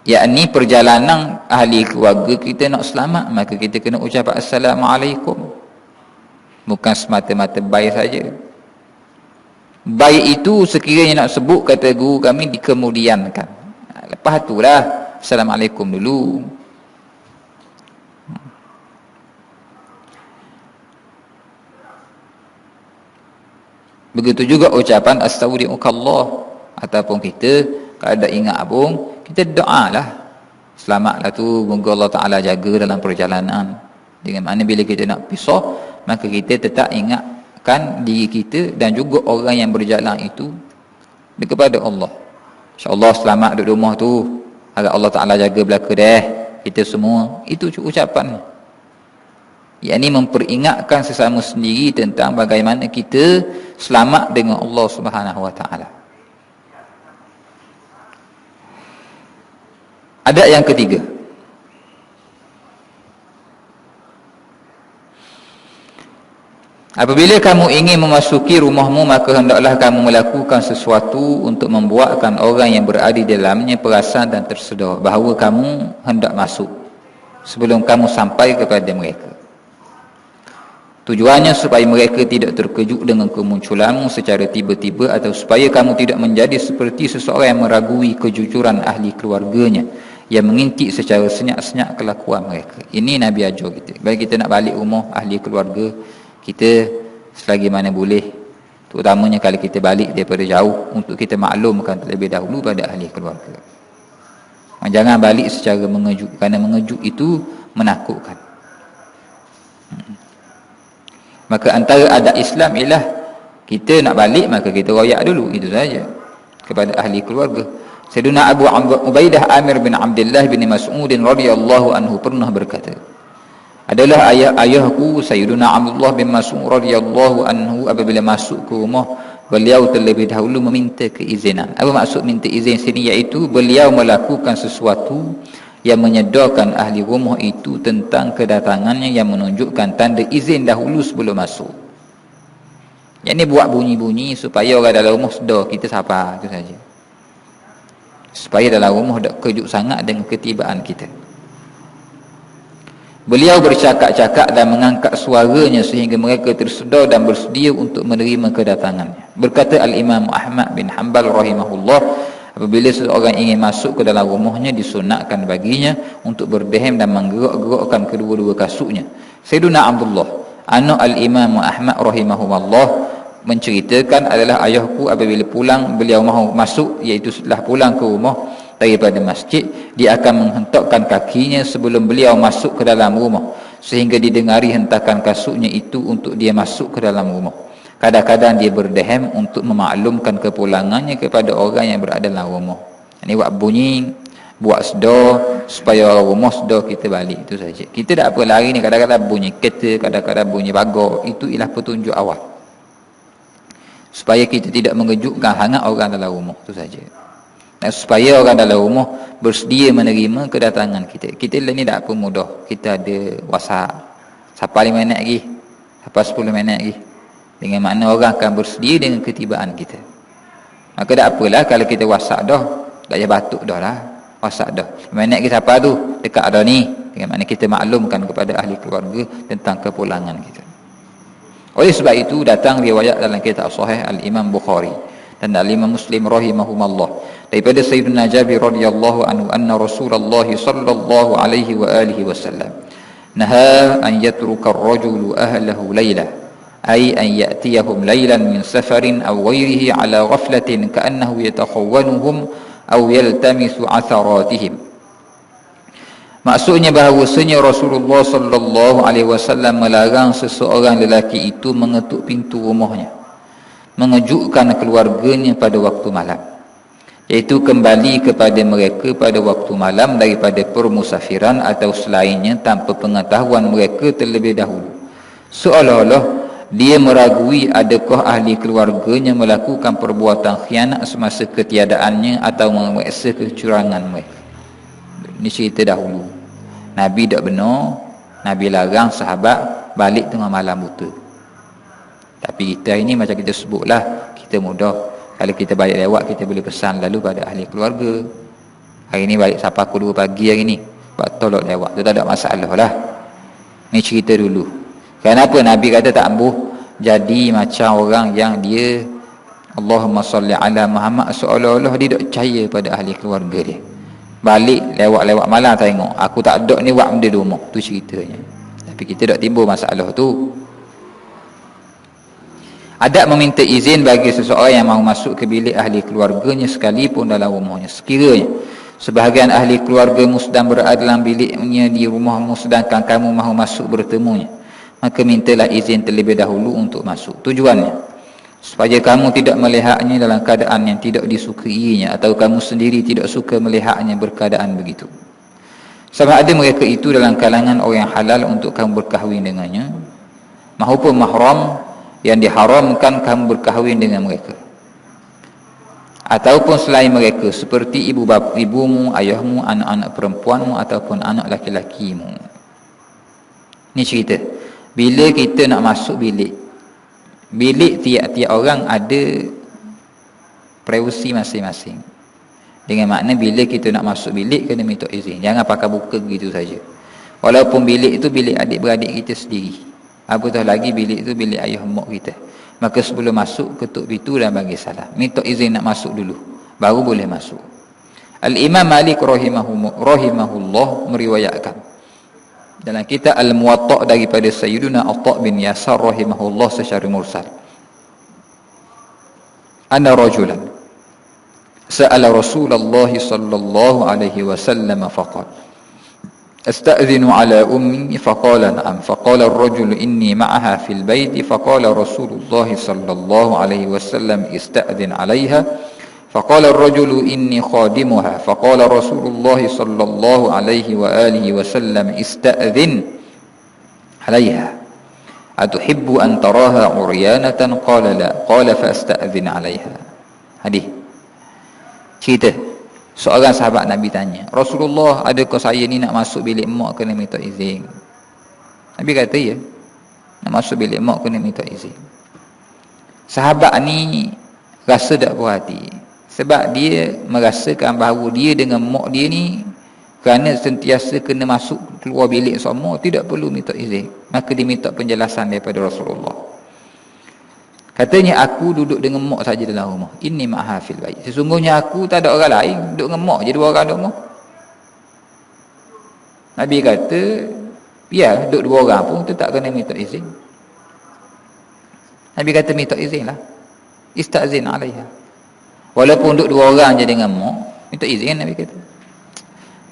Yakni perjalanan ahli keluarga kita nak selamat, maka kita kena ucap Assalamualaikum. Bukan semata-mata bye saja. Bye itu sekiranya nak sebut, kata guru kami, dikemudiankan. Lepas itulah Assalamualaikum dulu. Begitu juga ucapan astaudiukallah. Ataupun kita kalau ada ingat abung, kita doa lah, selamatlah tu, moga Allah Ta'ala jaga dalam perjalanan. Dengan mana bila kita nak pisah, maka kita tetap ingatkan diri kita dan juga orang yang berjalan itu kepada Allah. InsyaAllah selamat duduk rumah tu, harap Allah Ta'ala jaga belaka deh kita semua. Itu ucapan. Yang ini memperingatkan sesama sendiri tentang bagaimana kita selamat dengan Allah Subhanahu Wa Ta'ala. Adab yang ketiga, apabila kamu ingin memasuki rumahmu, maka hendaklah kamu melakukan sesuatu untuk membuatkan orang yang berada di dalamnya perasan dan tersedar bahawa kamu hendak masuk sebelum kamu sampai kepada mereka. Tujuannya supaya mereka tidak terkejut dengan kemunculanmu secara tiba-tiba, atau supaya kamu tidak menjadi seperti seseorang yang meragui kejujuran ahli keluarganya, yang mengintik secara senyap-senyap kelakuan mereka. Ini Nabi ajar kita. Bila kita nak balik rumah ahli keluarga kita, selagi mana boleh terutamanya kalau kita balik daripada jauh, untuk kita maklumkan terlebih dahulu pada ahli keluarga. Jangan balik secara mengejut, kerana mengejut itu menakutkan. Maka antara adat Islam ialah kita nak balik maka kita royak dulu, itu saja, kepada ahli keluarga. Sayyidina Abu Ubaidah Amir bin Abdullah bin Mas'ud radhiyallahu anhu pernah berkata, adalah ayahku Sayyidina Abdullah bin Mas'ud radhiyallahu anhu apabila masuk ke rumah, beliau terlebih dahulu meminta keizinan. Apa maksud minta izin sini? Iaitu beliau melakukan sesuatu yang menyedarkan ahli rumah itu tentang kedatangannya, yang menunjukkan tanda izin dahulu sebelum masuk. Yang ni buat bunyi-bunyi supaya orang dalam rumah sedar kita siapa, itu saja. Supaya dalam rumah tak kejut sangat dengan ketibaan kita. Beliau bercakap-cakap dan mengangkat suaranya sehingga mereka tersedar dan bersedia untuk menerima kedatangannya. Berkata Al-Imam Ahmad bin Hanbal rahimahullah, apabila seseorang ingin masuk ke dalam rumahnya, disunatkan baginya untuk berdehem dan menggerak-gerakkan kedua-dua kasutnya. Sayyidina Abdullah, anak Al-Imam Ahmad rahimahullah, menceritakan adalah ayahku apabila pulang, beliau mahu masuk, iaitu setelah pulang ke rumah daripada masjid, dia akan menghentakkan kakinya sebelum beliau masuk ke dalam rumah, sehingga didengari hentakan kasutnya itu untuk dia masuk ke dalam rumah. Kadang-kadang dia berdehem untuk memaklumkan kepulangannya kepada orang yang berada dalam rumah. Ini buat bunyi, buat sedar supaya orang rumah sedar kita balik, itu saja. Kita tak apa lari ni, kadang-kadang bunyi kereta, kadang-kadang bunyi bagar, itu ialah petunjuk awal supaya kita tidak mengejutkan hangat orang dalam rumah, itu saja. Dan supaya orang dalam rumah bersedia menerima kedatangan kita. Kita ni tak apa mudah. Kita ada WhatsApp, sampai 5 minit lagi, sampai 10 minit lagi, dengan makna orang akan bersedia dengan ketibaan kita. Maka tak apalah kalau kita WhatsApp dah, tak payah batuk dah lah, WhatsApp dah 5 minit lagi siapa tu dekat dah ni, dengan makna kita maklumkan kepada ahli keluarga tentang kepulangan kita. Oleh sebab itu datang riwayat dalam kitab Sahih Al-Imam Bukhari dan Al-Imam Muslim rahimahumallah daripada Sayyidina Jabir radhiyallahu anhu anna Rasulullah sallallahu alaihi wa alihi wasallam naha an yatruka ar-rajulu ahlahu layla, ay an ya'tiyahum laylan min safarin aw ghayrihi ala ghaflatin ka'annahu yatakhawwanuhum aw yaltamisu atharatihim. Maksudnya bahawasanya Rasulullah sallallahu alaihi wasallam melarang seseorang lelaki itu mengetuk pintu rumahnya, mengejutkan keluarganya pada waktu malam, iaitu kembali kepada mereka pada waktu malam daripada permusafiran atau selainnya tanpa pengetahuan mereka terlebih dahulu, seolah-olah dia meragui adakah ahli keluarganya melakukan perbuatan khianat semasa ketiadaannya atau memeriksa kecurangan mereka. Ini cerita dahulu. Nabi tak benar, Nabi larang sahabat balik tengah malam buta. Tapi kita ini macam kita sebutlah, kita mudah. Kalau kita balik lewat, kita boleh pesan lalu pada ahli keluarga, hari ni balik sampai pukul 2 pagi hari ni, tolong lewat, tu tak ada masalah lah. Ni cerita dulu. Kenapa Nabi kata tak ambuh jadi macam orang yang dia Allahumma salli ala Muhammad, seolah-olah dia tak percaya pada ahli keluarga dia. Balik lewat-lewat malam tengok, aku tak ada ni buat benda di rumah, tu ceritanya. Tapi kita tak timbul masalah tu. Adab meminta izin bagi seseorang yang mahu masuk ke bilik ahli keluarganya sekalipun dalam rumahnya. Sekiranya sebahagian ahli keluargamu sedang berada dalam biliknya di rumahmu sedangkan kamu mahu masuk bertemunya, maka mintalah izin terlebih dahulu untuk masuk. Tujuannya supaya kamu tidak melihatnya dalam keadaan yang tidak disukainya, atau kamu sendiri tidak suka melihatnya berkeadaan begitu. Sama ada mereka itu dalam kalangan orang yang halal untuk kamu berkahwin dengannya, maupun mahram yang diharamkan kamu berkahwin dengan mereka, ataupun selain mereka seperti ibumu, ayahmu, anak-anak perempuanmu ataupun anak laki-lakimu. Ini cerita bila kita nak masuk bilik tiap-tiap orang ada privasi masing-masing. Dengan makna bila kita nak masuk bilik kena minta izin, jangan pakai buka begitu saja. Walaupun bilik itu bilik adik-beradik kita sendiri, apatah lagi bilik itu bilik ayah mak kita, maka sebelum masuk ketuk pintu dan bagi salam, minta izin nak masuk dulu baru boleh masuk. Al-Imam Malik rahimahullah meriwayatkan dalam kitab Al-Muwatta' daripada Sayyidina Atha' bin Yasar rahimahullah secara mursal, anna rajulan sa'ala Rasulullah sallallahu alaihi wasallam faqala أستأذن على أمي فقال نعم فقال الرجل إني معها في البيت فقال رسول الله صلى الله عليه وسلم استأذن عليها فقال الرجل إني خادمها فقال رسول الله صلى الله عليه وآله وسلم استأذن عليها أتحب أن تراها عريانة قال لا قال فأستأذن عليها. Hadis cerita seorang sahabat Nabi tanya, Rasulullah, adakah saya ni nak masuk bilik mak kena minta izin? Nabi kata ya, nak masuk bilik mak kena minta izin. Sahabat ni rasa tak puas hati sebab dia merasakan bahawa dia dengan mak dia ni kerana sentiasa kena masuk keluar bilik sama, tidak perlu minta izin. Maka dia minta penjelasan daripada Rasulullah. Katanya, aku duduk dengan mak saja dalam rumah. Inni ma'ha fil bait. Sesungguhnya aku tak ada orang lain, duduk dengan mak je, dua orang dalam rumah. Nabi kata, ya, duduk dua orang pun tetap kena minta izin. Nabi kata minta izin lah. Istazin alaiha. Walaupun duduk dua orang je dengan mak, minta izin, Nabi kata.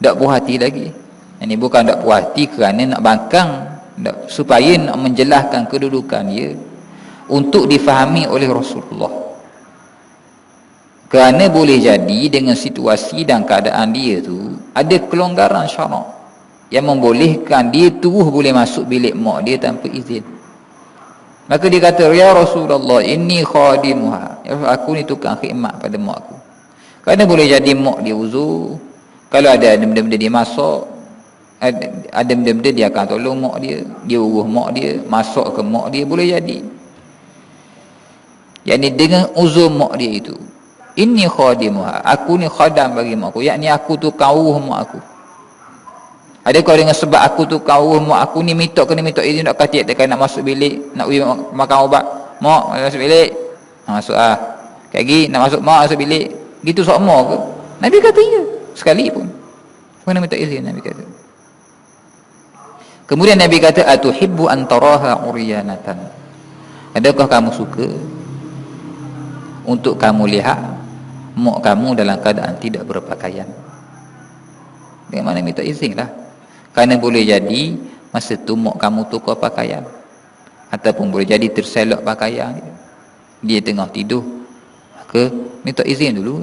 Tak puas hati lagi. Ini bukan tak puas hati kerana nak bangkang, supaya nak menjelaskan kedudukan dia untuk difahami oleh Rasulullah. Kerana boleh jadi dengan situasi dan keadaan dia tu ada kelonggaran syarak yang membolehkan dia terus boleh masuk bilik mak dia tanpa izin. Maka dia kata, ya Rasulullah, inni khadimuha, aku ni tukang khidmat pada mak aku. Kerana boleh jadi mak dia uzur, kalau ada benda-benda dia masak, ada benda-benda dia akan tolong mak dia urus mak dia, masak ke mak dia, boleh jadi. Yakni dengan uzur mak dia itu, inni khadimuha, aku ni khadam bagi mak aku, yakni aku tukang urus mak aku. Adakah dengan sebab aku tukang urus mak aku ni kena minta izin tak kata dia nak masuk bilik, nak pergi makan ubat, mak masuk bilik, masuk kayak gini nak masuk mak masuk bilik, gitu sok mak ke? Nabi kata ya, sekali pun kena minta izin. Nabi kata. Kemudian Nabi kata, atuhibbu an taraha uryanatan, adakah kamu suka untuk kamu lihat mak kamu dalam keadaan tidak berpakaian? Bagaimana minta izin lah. Kerana boleh jadi masa tu mak kamu tukar pakaian, ataupun boleh jadi terselok pakaian dia tengah tidur, maka minta izin dulu.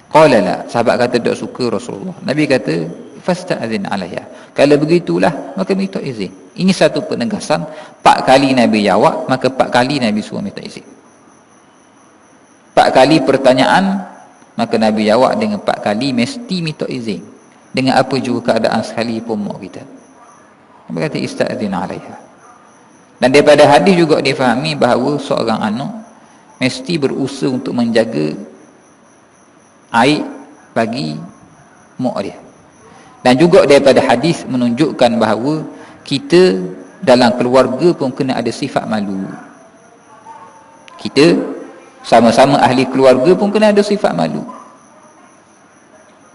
Qala la, sahabat kata tak suka Rasulullah. Nabi kata fasta'zin alaiha, kalau begitulah maka minta izin. Ini satu penegasan. 4 kali Nabi jawab, maka 4 kali Nabi suruh minta izin. 4 kali pertanyaan, maka Nabi jawab dengan 4 kali mesti minta izin, dengan apa juga keadaan sekalipun mak kita. Nabi kata istazin alaiha. Dan daripada hadis juga difahami bahawa seorang anak mesti berusaha untuk menjaga aib bagi mak dia. Dan juga daripada hadis menunjukkan bahawa kita dalam keluarga pun kena ada sifat malu. Kita sama-sama ahli keluarga pun kena ada sifat malu.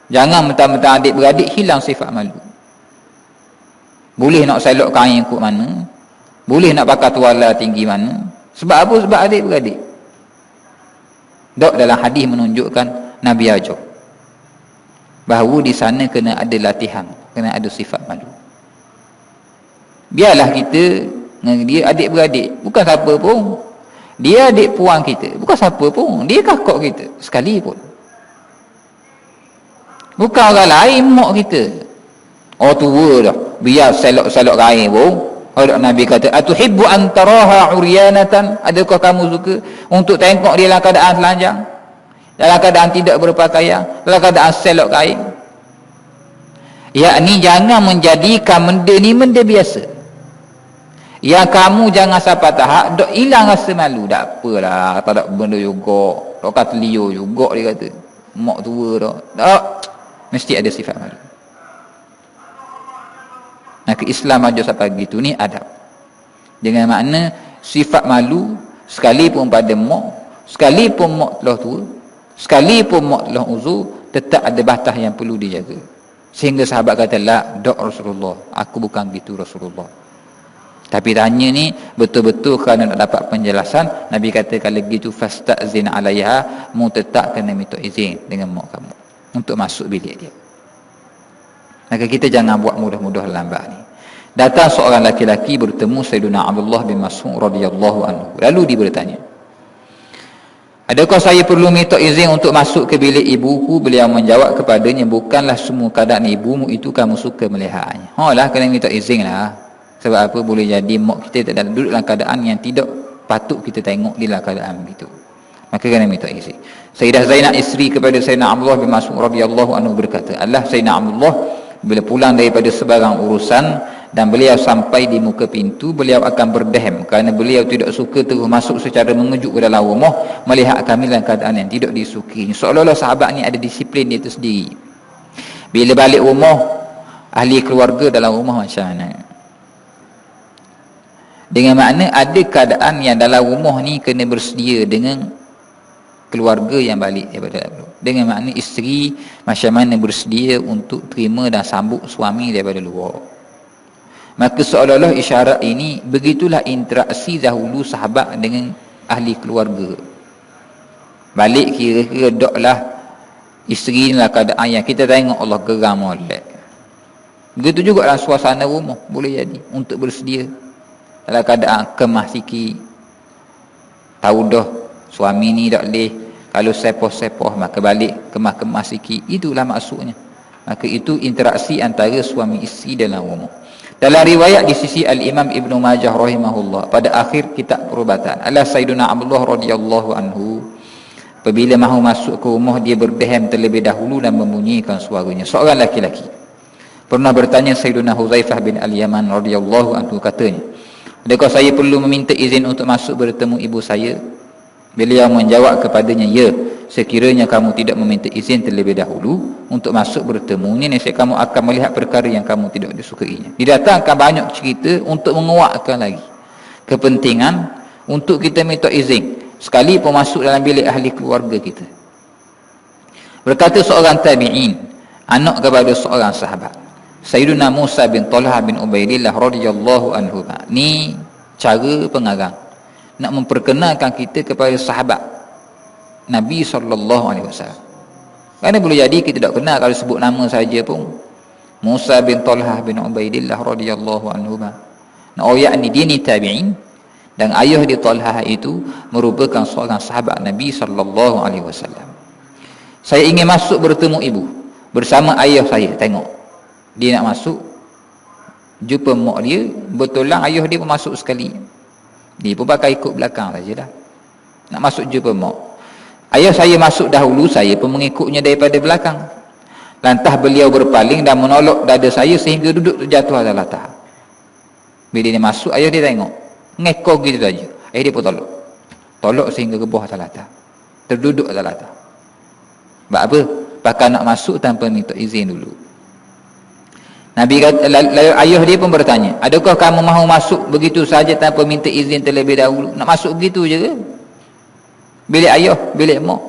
Jangan mentang-mentang adik-beradik hilang sifat malu. Boleh nak selok kain kot mana, boleh nak pakai tuala tinggi mana. Sebab apa? Sebab adik-beradik. Dok dalam hadis menunjukkan Nabi ajar bahawa di sana kena ada latihan, kena ada sifat malu. Biarlah kita dengan dia adik-beradik, bukan siapa pun. Dia adik puang kita, bukan siapa pun. Dia kakak kita sekali pun. Bukan orang lain, mak kita. Oh tua dah, biar selok-selok kain pun. Kalau Nabi kata, atuhibbu an taraha uryanatan, adakah kamu suka untuk tengok dia dalam keadaan telanjang, dalam keadaan tidak berpakaian, dalam keadaan selok kain? Yakni jangan menjadikan benda ni benda biasa. Yang kamu jangan sampai tahap dok hilang rasa malu. Tak apalah, tak ada benda juga, tak kata liur juga, dia kata mak tua dah. Tak, mesti ada sifat malu. Maka Islam ajar sampai begitu, ni adab. Dengan makna sifat malu sekalipun pada mak, sekalipun mak telah tua, sekalipun mak telah uzur, tetap ada batas yang perlu dijaga. Sehingga sahabat kata, la, dok Rasulullah, aku bukan gitu Rasulullah. Tapi tanya ni betul-betul kerana nak dapat penjelasan. Nabi kata kalau gitu fasta'zin 'alaiha, mu tetap kena minta izin dengan mak kamu untuk masuk bilik dia. Maka kita jangan buat mudah-mudah lambat ni. Datang seorang laki-laki bertemu Sayyidina Abdullah bin Mas'ud radhiyallahu anhu. Lalu dia bertanya, adakah saya perlu minta izin untuk masuk ke bilik ibuku? Beliau menjawab kepadanya, bukanlah semua keadaan ibumu itu kamu suka melihatnya. Lah kena minta izin lah. Sebab apa? Boleh jadi mak kita tak duduk dalam keadaan yang tidak patut kita tengok di dalam keadaan begitu. Maka kena minta izin. Sayyidah Zainab isteri kepada Sayyidina Abdullah bin Mas'ud radhiyallahu anhu berkata, Allah Sayyidina Abdullah bila pulang daripada sebarang urusan dan beliau sampai di muka pintu, beliau akan berdehem kerana beliau tidak suka terus masuk secara mengejut ke dalam rumah melihat kami dalam keadaan yang tidak disukai. Seolah-olah sahabat ni ada disiplin dia tersendiri. Bila balik rumah, ahli keluarga dalam rumah macam mana? Dengan makna ada keadaan yang dalam rumah ni kena bersedia dengan keluarga yang balik daripada dalam. Dengan makna isteri macam mana bersedia untuk terima dan sambut suami daripada luar. Maka seolah-olah isyarat ini, begitulah interaksi dahulu sahabat dengan ahli keluarga. Balik kira-kira doklah isteri ni lah keadaan yang kita tengok Allah geram molek. Begitu juga dalam suasana rumah boleh jadi untuk bersedia dalam keadaan kemah sikit. Tahu dah suami ni tak boleh, kalau sepoh-sepoh maka balik kemah-kemah sikit. Itulah maksudnya. Maka itu interaksi antara suami isteri dalam rumah. Dalam riwayat di sisi Al-Imam Ibn Majah rahimahullah, pada akhir kitab perubatan, Allah Sayyidina Abdullah radhiyallahu anhu apabila mahu masuk ke rumah, dia berdehem terlebih dahulu dan membunyikan suaranya. Seorang laki-laki pernah bertanya Sayyidina Huzaifah bin Al-Yaman radhiyallahu anhu, katanya, adakah saya perlu meminta izin untuk masuk bertemu ibu saya? Beliau menjawab kepadanya, ya, sekiranya kamu tidak meminta izin terlebih dahulu untuk masuk bertemu ni, nescaya kamu akan melihat perkara yang kamu tidak disukainya. Didatangkan banyak cerita untuk menguatkan lagi kepentingan untuk kita minta izin sekali pun masuk dalam bilik ahli keluarga kita. Berkata seorang tabi'in, anak kepada seorang sahabat, Sayyidina Musa bin Talha bin Ubaidillah radhiyallahu anhu. Ni cara pengarang nak memperkenalkan kita kepada sahabat Nabi SAW. Kerana boleh jadi kita tak kenal kalau sebut nama saja pun. Musa bin Talha bin Ubaidillah radhiyallahu anhu. Yakni dia ni tabi'in dan ayah dia Talha itu merupakan seorang sahabat Nabi SAW. Saya ingin masuk bertemu ibu bersama ayah saya. Tengok, dia nak masuk jumpa mak dia, betulan ayah dia pun masuk sekali. Dia pun pakai ikut belakang saja dah. Nak masuk jumpa mak. Ayah saya masuk dahulu, saya pun mengikutnya daripada belakang. Lantas beliau berpaling dan menolak dada saya sehingga duduk terjatuh atas latah. Bila dia masuk, ayah dia tengok, ngekor gitu saja. Ayah dia pun tolak. Tolak sehingga ke bawah atas latah. Terduduk atas latah. Sebab apa? Bahkan nak masuk tanpa minta izin dulu. Nabi kata, lalu ayah dia pun bertanya, adakah kamu mahu masuk begitu saja tanpa minta izin terlebih dahulu? Nak masuk begitu je ke? Bilik ayah, bilik mak.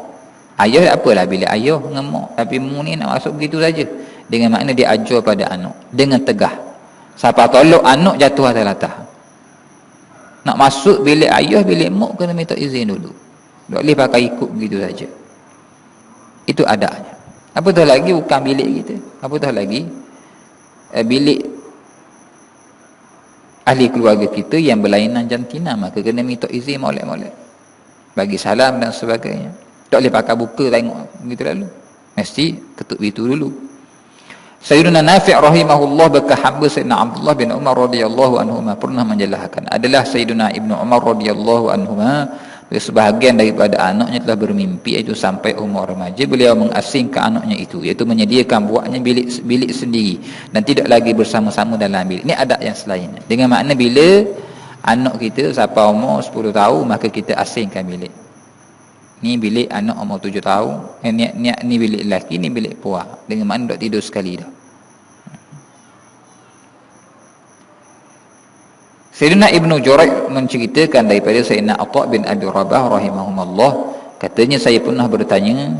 Ayah apalah bilik ayah dengan mak, tapi mu ni nak masuk begitu saja. Dengan makna dia ajar pada anak dengan tegah. Siapa tolak anak jatuh atas latah. Nak masuk bilik ayah, bilik mak kena minta izin dulu. Tak boleh pakai ikut begitu saja. Itu adanya. Apatah lagi bukan bilik kita. Apatah lagi bilik ahli keluarga kita yang berlainan jantina, maka kena minta izin molek-molek, bagi salam dan sebagainya. Tak boleh pakai buka tengok begitu lalu, mesti ketuk pintu dulu. Sayyidina Nafi' rahimahullah bekas hamba Sayyidina Abdullah bin Umar radhiyallahu anhuma pernah menjelaskan, adalah Sayyidina Ibnu Umar radhiyallahu anhuma sebahagian daripada anaknya telah bermimpi, iaitu sampai umur remaja beliau mengasingkan anaknya itu, iaitu menyediakan buatnya bilik sendiri dan tidak lagi bersama-sama dalam bilik. Ini adat yang selainnya. Dengan makna bila anak kita sampai umur 10 tahun maka kita asingkan bilik. Ni bilik anak umur 7 tahun, ni bilik lelaki, ni bilik puan. Dengan makna tak tidur sekali dah. Sayyidina Ibnu Jurayj menceritakan daripada Sayyidina Atha bin Abi Rabah rahimahumullah, katanya saya pernah bertanya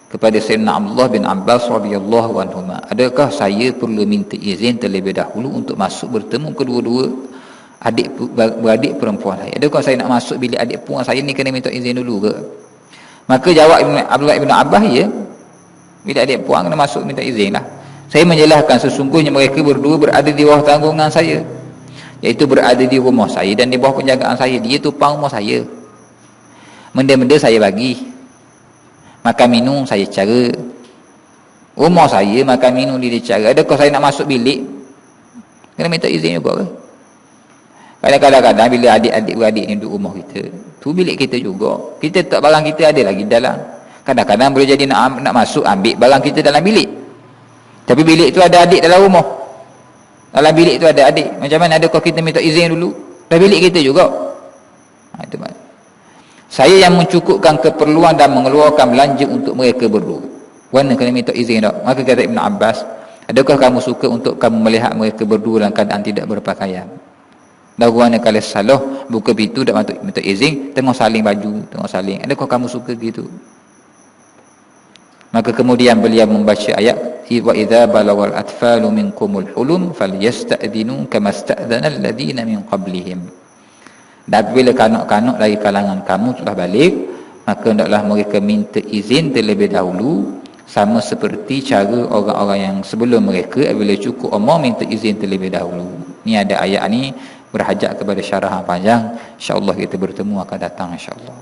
kepada Sayyidina Abdullah bin Abbas radhiyallahu anhuma, adakah saya perlu minta izin terlebih dahulu untuk masuk bertemu kedua-dua beradik perempuan saya. Adakah saya nak masuk bilik adik perempuan saya ni kena minta izin dulu ke? Maka jawab Abdullah ibn Abbas, ya, bilik adik perempuan kena masuk minta izin lah. Saya menjelaskan sesungguhnya mereka berdua berada di bawah tanggungan saya, iaitu berada di rumah saya dan di bawah penjagaan saya. Dia tupang rumah saya, benda-benda saya bagi, makan minum saya cara, rumah saya makan minum dia cara. Adakah saya nak masuk bilik kena minta izin juga ke? Kadang-kadang bila adik-adik beradik ni duduk rumah kita, tu bilik kita juga, kita tak barang kita ada lagi dalam. Kadang-kadang boleh jadi nak masuk ambil barang kita dalam bilik, tapi bilik tu ada adik dalam rumah, dalam bilik tu ada adik. Macam mana adakah kita minta izin dulu? Dalam bilik kita juga. Itu maksud saya, yang mencukupkan keperluan dan mengeluarkan belanja untuk mereka berdua, mana kena minta izin tak? Maka kata Ibn Abbas, adakah kamu suka untuk kamu melihat mereka berdua dalam keadaan tidak berpakaian? Daguannya kalau salah buka pintu tak minta izin, tengok saling baju, tengok saling. Adakah kamu suka gitu? Maka kemudian beliau membaca ayat, wa idza balagal atfalu minkumul hulum falyasta'dinu kama sta'dana alladhina min qablihim. Dan bila kanak-kanak dari kalangan kamu telah balik, maka hendaklah mereka minta izin terlebih dahulu, sama seperti cara orang-orang yang sebelum mereka bila cukup umur minta izin terlebih dahulu. Ni ada ayat ni berhajat kepada syarahan panjang. InsyaAllah kita bertemu akan datang insyaAllah.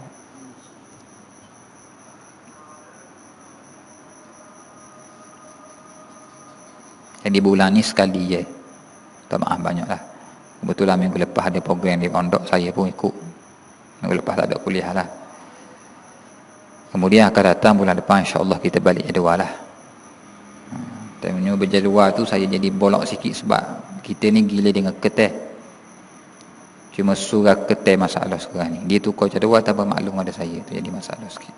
Jadi bulan ni sekali je, tak maaf banyaklah. Kebetulan minggu lepas ada program di pondok, saya pun ikut. Minggu lepas tak ada kuliah lah. Kemudian akan datang bulan depan insyaAllah kita balik jadual lah. Tanya berjadual tu saya jadi bolok sikit sebab kita ni gila dengan keteh. Cuma surah keteh masalah sekarang ni. Dia tukar jadual tanpa maklum ada saya, tu jadi masalah sikit.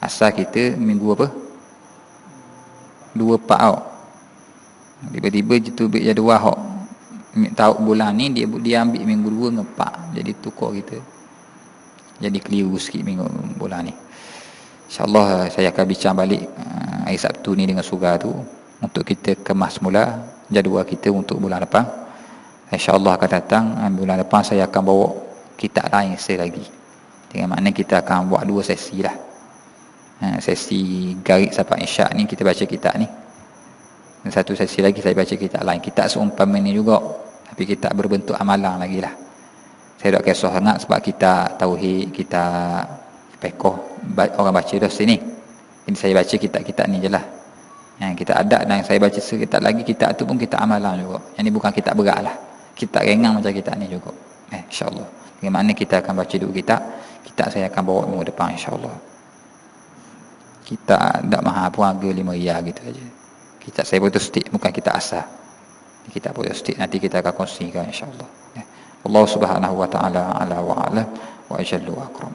Asal kita minggu apa? 2 awak. Tiba-tiba terbit jadual hok tahu bulan ni dia ambil minggu 2 ngepak, jadi tukar kita. Jadi keliru sikit minggu bulan ni. InsyaAllah saya akan bincang balik hari Sabtu ni dengan surah tu untuk kita kemas semula jadual kita untuk bulan depan. InsyaAllah akan datang bulan depan saya akan bawa kitab lain lagi. Dengan makna kita akan buat 2 sesi lah. Sesi garik sampai isyak ni kita baca kitab ni. Dan 1 sesi lagi saya baca kitab lain. Kitab seumpama ni juga, tapi kitab berbentuk amalan lagi lah. Saya tak kisah sangat sebab kita tauhid, kita fiqh, orang baca dah sini. Jadi saya baca kitab-kitab ni je lah. Yang kita adab dan saya baca sekitab lagi, kitab tu pun kitab amalan juga. Yang ni bukan kitab berat lah. Kitab ringan macam kitab ni juga. InsyaAllah. Dengan mana kita akan baca dulu kitab saya akan bawa minggu depan insyaAllah. Kitab tak mahal pun harga 5 riyal gitu aja. Kitab saya protestik, bukan kitab asal. Kitab protestik nanti kita akan kongsikan insyaAllah. Allah Subhanahu wa ta'ala ala wa ala wa ajallu akram.